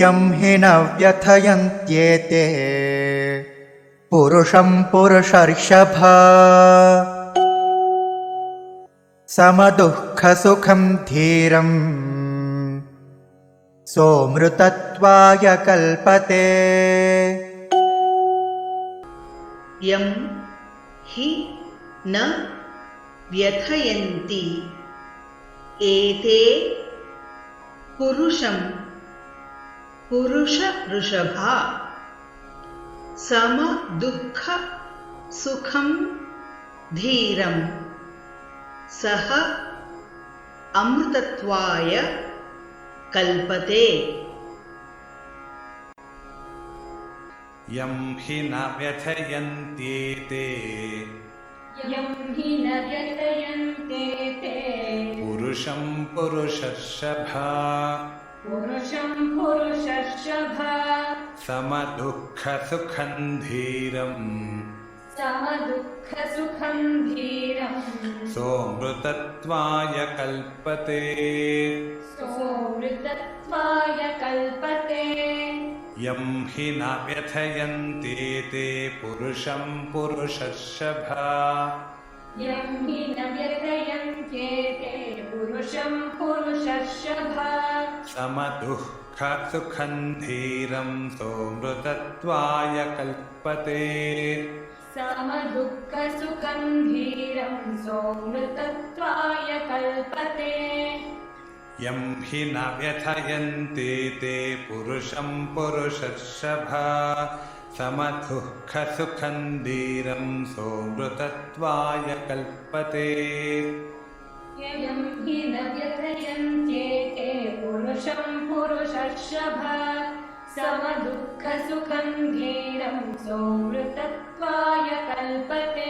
यं हि न व्यथयन्त्येते पुरुषं पुरुषर्षभा समदुःखसुखं धीरं सोऽमृतत्वाय कल्पते। यं हि न व्यथयन्ति एते पुरुषं पुरुषऋषभा समदुःखसुखं धीरं सः अमृतत्वाय कल्पते। यं हि न व्यथयन्त्येते पुरुषं पुरुषर्षभा समदुःखसुखं धीरं सोऽमृतत्वाय कल्पते। यं हि न व्यथयन्त्येते पुरुषं पुरुषर्षभा समदुःखसुखं धीरं सोऽमृतत्वाय कल्पते। यं हि न व्यथयन्त्येते पुरुषं पुरुषर्षभा समदुःखसुखं धीरं सोऽमृतत्वाय कल्पते। यं हि न व्यथयन्त्येते पुरुषं पुरुषर्षभा समदुःखसुखं धीरं सोऽमृतत्वाय कल्पते।